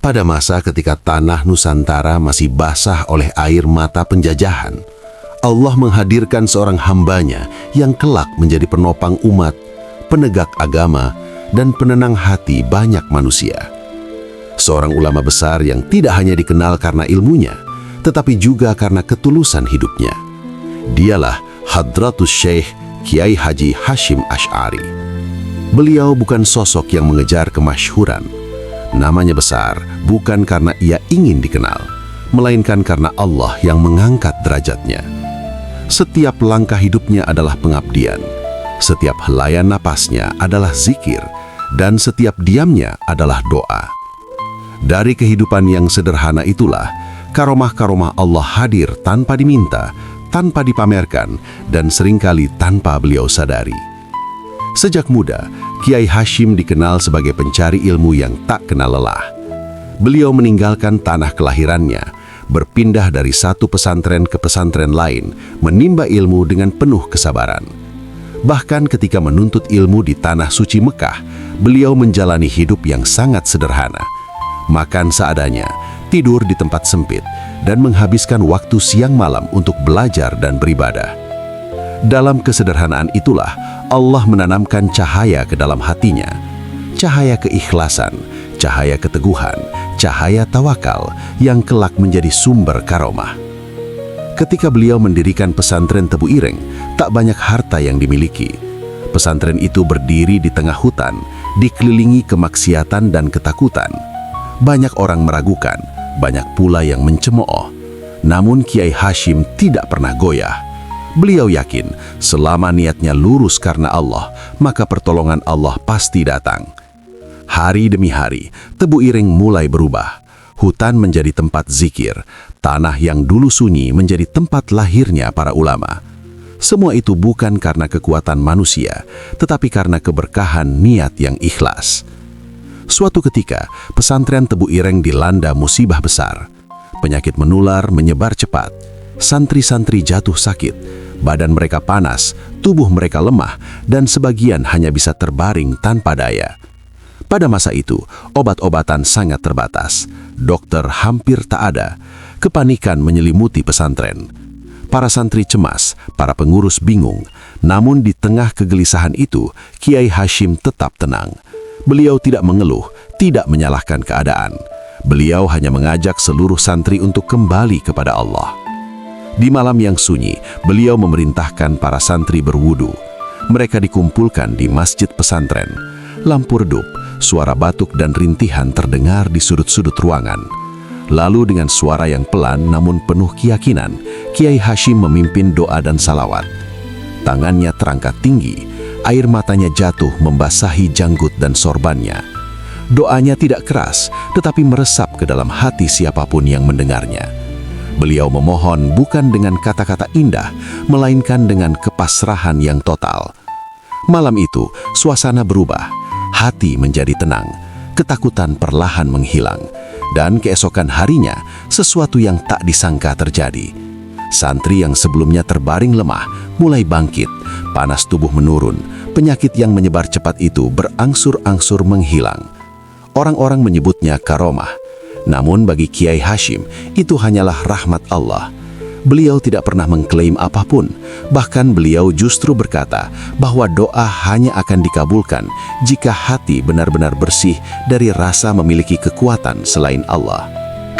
Pada masa ketika tanah Nusantara masih basah oleh air mata penjajahan, Allah menghadirkan seorang hambanya yang kelak menjadi penopang umat, penegak agama, dan penenang hati banyak manusia. Seorang ulama besar yang tidak hanya dikenal karena ilmunya, tetapi juga karena ketulusan hidupnya. Dialah Hadratus Syekh Kiai Haji Hashim Asy'ari. Beliau bukan sosok yang mengejar kemasyhuran. Namanya besar bukan karena ia ingin dikenal, melainkan karena Allah yang mengangkat derajatnya. Setiap langkah hidupnya adalah pengabdian, setiap helayan napasnya adalah zikir, dan setiap diamnya adalah doa. Dari kehidupan yang sederhana itulah, karomah-karomah Allah hadir tanpa diminta, tanpa dipamerkan, dan seringkali tanpa beliau sadari. Sejak muda, Kiai Hashim dikenal sebagai pencari ilmu yang tak kenal lelah. Beliau meninggalkan tanah kelahirannya, berpindah dari satu pesantren ke pesantren lain, menimba ilmu dengan penuh kesabaran. Bahkan ketika menuntut ilmu di tanah suci Mekah, beliau menjalani hidup yang sangat sederhana. Makan seadanya, tidur di tempat sempit, dan menghabiskan waktu siang malam untuk belajar dan beribadah. Dalam kesederhanaan itulah Allah menanamkan cahaya ke dalam hatinya, cahaya keikhlasan, cahaya keteguhan, cahaya tawakal yang kelak menjadi sumber karomah. Ketika beliau mendirikan pesantren Tebu Ireng, tak banyak harta yang dimiliki. Pesantren itu berdiri di tengah hutan, dikelilingi kemaksiatan dan ketakutan. Banyak orang meragukan, banyak pula yang mencemooh. Namun Kiai Hashim tidak pernah goyah. Beliau yakin selama niatnya lurus karena Allah, maka pertolongan Allah pasti datang. Hari demi hari, Tebu Ireng mulai berubah. Hutan menjadi tempat zikir, tanah yang dulu sunyi menjadi tempat lahirnya para ulama. Semua itu bukan karena kekuatan manusia, tetapi karena keberkahan niat yang ikhlas. Suatu ketika, pesantren Tebu Ireng dilanda musibah besar. Penyakit menular menyebar cepat. Santri-santri jatuh sakit, badan mereka panas, tubuh mereka lemah, dan sebagian hanya bisa terbaring tanpa daya. Pada masa itu, obat-obatan sangat terbatas. Dokter hampir tak ada. Kepanikan menyelimuti pesantren. Para santri cemas, para pengurus bingung. Namun di tengah kegelisahan itu, Kiai Hashim tetap tenang. Beliau tidak mengeluh, tidak menyalahkan keadaan. Beliau hanya mengajak seluruh santri untuk kembali kepada Allah. Di malam yang sunyi, beliau memerintahkan para santri berwudu. Mereka dikumpulkan di masjid pesantren. Lampu redup, suara batuk dan rintihan terdengar di sudut-sudut ruangan. Lalu dengan suara yang pelan namun penuh keyakinan, Kiai Hashim memimpin doa dan salawat. Tangannya terangkat tinggi, air matanya jatuh membasahi janggut dan sorbannya. Doanya tidak keras, tetapi meresap ke dalam hati siapapun yang mendengarnya. Beliau memohon bukan dengan kata-kata indah, melainkan dengan kepasrahan yang total. Malam itu, suasana berubah, hati menjadi tenang, ketakutan perlahan menghilang, dan keesokan harinya, sesuatu yang tak disangka terjadi. Santri yang sebelumnya terbaring lemah, mulai bangkit, panas tubuh menurun, penyakit yang menyebar cepat itu berangsur-angsur menghilang. Orang-orang menyebutnya karomah. Namun bagi Kiai Hashim, itu hanyalah rahmat Allah. Beliau tidak pernah mengklaim apapun. Bahkan beliau justru berkata bahwa doa hanya akan dikabulkan jika hati benar-benar bersih dari rasa memiliki kekuatan selain Allah.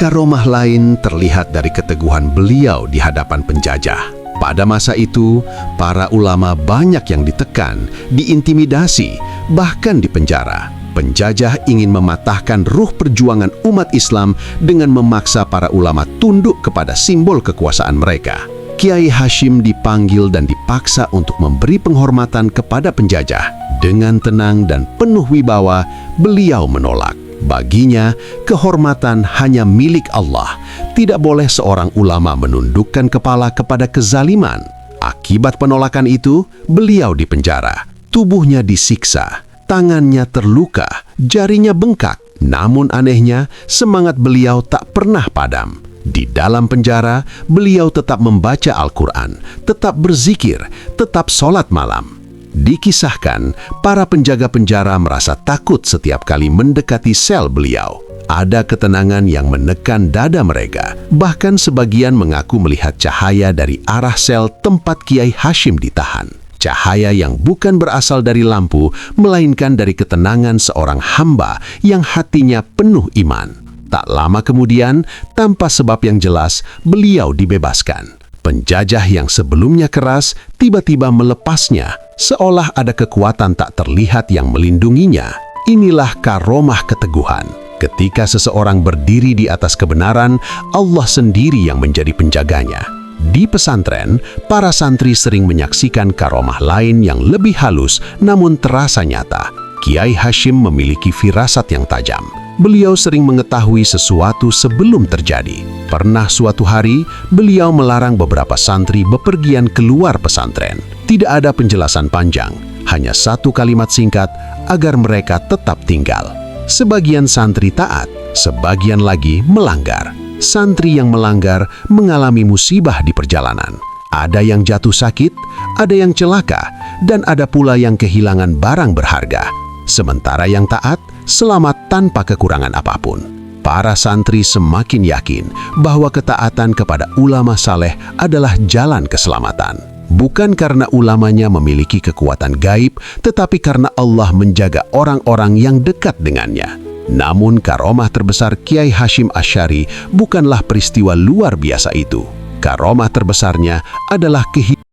Karomah lain terlihat dari keteguhan beliau di hadapan penjajah. Pada masa itu, para ulama banyak yang ditekan, diintimidasi, bahkan dipenjara. Penjajah ingin mematahkan ruh perjuangan umat Islam dengan memaksa para ulama tunduk kepada simbol kekuasaan mereka. Kiai Hashim dipanggil dan dipaksa untuk memberi penghormatan kepada penjajah. Dengan tenang dan penuh wibawa, beliau menolak. Baginya, kehormatan hanya milik Allah. Tidak boleh seorang ulama menundukkan kepala kepada kezaliman. Akibat penolakan itu, beliau dipenjara. Tubuhnya disiksa. Tangannya terluka, jarinya bengkak. Namun anehnya, semangat beliau tak pernah padam. Di dalam penjara, beliau tetap membaca Al-Quran, tetap berzikir, tetap sholat malam. Dikisahkan, para penjaga penjara merasa takut setiap kali mendekati sel beliau. Ada ketenangan yang menekan dada mereka. Bahkan sebagian mengaku melihat cahaya dari arah sel tempat Kiai Hashim ditahan. Cahaya yang bukan berasal dari lampu, melainkan dari ketenangan seorang hamba yang hatinya penuh iman. Tak lama kemudian, tanpa sebab yang jelas, beliau dibebaskan. Penjajah yang sebelumnya keras tiba-tiba melepasnya, seolah ada kekuatan tak terlihat yang melindunginya. Inilah karomah keteguhan. Ketika seseorang berdiri di atas kebenaran, Allah sendiri yang menjadi penjaganya. Di pesantren, para santri sering menyaksikan karomah lain yang lebih halus namun terasa nyata. Kiai Hashim memiliki firasat yang tajam. Beliau sering mengetahui sesuatu sebelum terjadi. Pernah suatu hari, beliau melarang beberapa santri bepergian keluar pesantren. Tidak ada penjelasan panjang, hanya satu kalimat singkat agar mereka tetap tinggal. Sebagian santri taat, sebagian lagi melanggar. Santri yang melanggar mengalami musibah di perjalanan. Ada yang jatuh sakit, ada yang celaka, dan ada pula yang kehilangan barang berharga. Sementara yang taat, selamat tanpa kekurangan apapun. Para santri semakin yakin bahwa ketaatan kepada ulama saleh adalah jalan keselamatan. Bukan karena ulamanya memiliki kekuatan gaib, tetapi karena Allah menjaga orang-orang yang dekat dengannya. Namun karomah terbesar Kiai Hashim Asy'ari bukanlah peristiwa luar biasa itu. Karomah terbesarnya adalah kehidupan